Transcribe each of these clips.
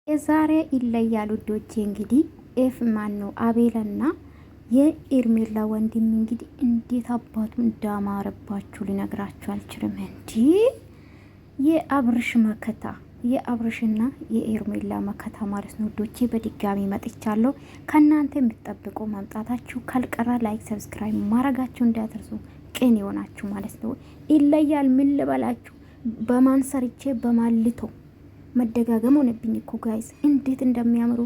ዛሬ ይለያሉ ዶቼ እንግዲህ ኤፍ ማን ነው አቤልና የኤርሜላ ወንድም እንግዲህ እንዴት አባቱ እንዳማረባችሁ ሊነግራችሁ አልችልም። እንዲ የአብርሽ መከታ የአብርሽና የኤርሜላ መከታ ማለት ነው ዶቼ። በድጋሚ መጥቻለሁ። ከእናንተ የምትጠብቁ መምጣታችሁ ካልቀራ ላይክ ሰብስክራይብ ማድረጋችሁ እንዳትረሱ። ቅን ይሆናችሁ ማለት ነው። ይለያል ምን ልበላችሁ፣ በማን ሰርቼ በማልቶ መደጋገም ሆነብኝ እኮ ጋይስ፣ እንዴት እንደሚያምሩ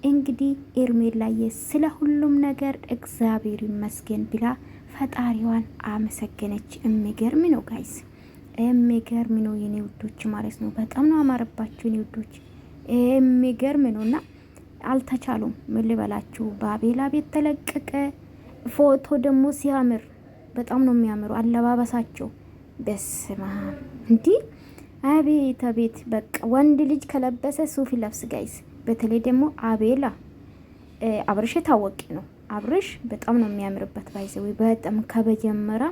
እንግዲህ ኤርሜላዬ ስለ ሁሉም ነገር እግዚአብሔር ይመስገን ብላ ፈጣሪዋን አመሰገነች። የሚገርም ነው ጋይስ፣ የሚገርም ነው የኔ ውዶች ማለት ነው። በጣም ነው አማረባችሁ የኔ ውዶች፣ የሚገርም ነውና አልተቻሉም። ምን ልበላችሁ፣ በአቤላ ቤት ተለቀቀ ፎቶ ደግሞ ሲያምር በጣም ነው የሚያምሩ አለባበሳቸው። በስማ እንዲህ አቤት አቤት፣ በቃ ወንድ ልጅ ከለበሰ ሱፍ ይለብስ ጋይስ። በተለይ ደግሞ አቤላ አብርሽ የታወቀ ነው። አብርሽ በጣም ነው የሚያምርበት ባይዘው፣ በጣም ከበጀመራ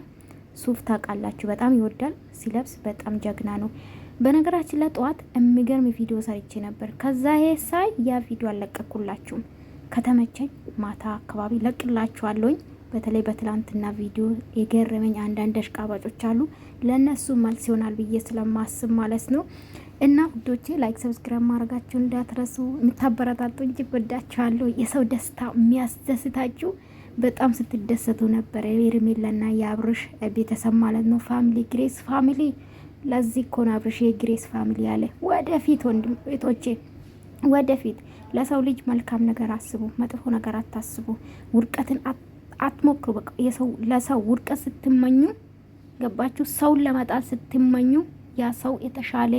ሱፍ ታውቃላችሁ በጣም ይወዳል ሲለብስ፣ በጣም ጀግና ነው። በነገራችን ላይ ጠዋት የሚገርም ቪዲዮ ሰርቼ ነበር። ከዛ ሳይ ያ ቪዲዮ አለቀኩላችሁም። ከተመቸኝ ማታ አካባቢ ለቅላችኋለሁኝ። በተለይ በትላንትና ቪዲዮ የገረመኝ አንዳንድ አሽቃባጮች አሉ፣ ለነሱ መልስ ይሆናል ብዬ ስለማስብ ማለት ነው። እና ውዶቼ ላይክ ሰብስክራይብ ማድረጋችሁ እንዳትረሱ። የምታበረታቱ እንጂ ወዳችኋለሁ። የሰው ደስታ የሚያስደስታችሁ በጣም ስትደሰቱ ነበር። የኤርሜላና የአብርሽ ቤተሰብ ማለት ነው፣ ፋሚሊ ግሬስ ፋሚሊ። ለዚህ እኮ ነው አብርሽ የግሬስ ፋሚሊ ያለ። ወደፊት ወንድም ቤቶቼ ወደፊት። ለሰው ልጅ መልካም ነገር አስቡ፣ መጥፎ ነገር አታስቡ። ውድቀትን አትሞክሩ። በቃ ለሰው ውድቀት ስትመኙ ገባችሁ? ሰውን ለመጣል ስትመኙ ያ ሰው የተሻለ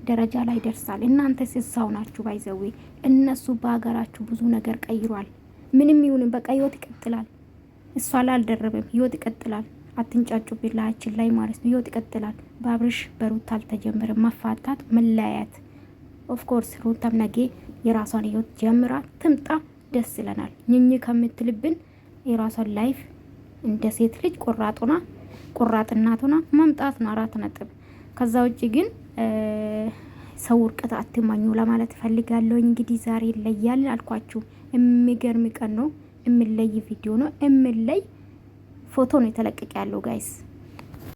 ደረጃ ላይ ደርሳል። እናንተ ሰው ናችሁ ባይዘዌ። እነሱ በሀገራችሁ ብዙ ነገር ቀይሯል። ምንም ይሁን በቃ ህይወት ይቀጥላል። እሷ ላይ አልደረበም፣ ህይወት ይቀጥላል። አትንጫጩ ቢላችን ላይ ማለት ነው። ህይወት ይቀጥላል። በአብርሽ በሩታ አልተጀመረም መፋታት መለያየት። ኦፍ ኮርስ ሩታም ነገ የራሷን ህይወት ጀምራ ትምጣ፣ ደስ ይለናል። ኝኝ ከምትልብን የራሷን ላይፍ እንደ ሴት ልጅ ቆራጥናቱና መምጣት ነው። 4 ነጥብ። ከዛ ውጭ ግን ሰው ውድቀት አትመኙ ለማለት ፈልጋለሁ። እንግዲህ ዛሬ ይለያል አልኳችሁ። የሚገርም ቀን ነው። የሚለይ ቪዲዮ ነው። የሚለይ ፎቶ ነው የተለቀቀ ያለው ጋይስ።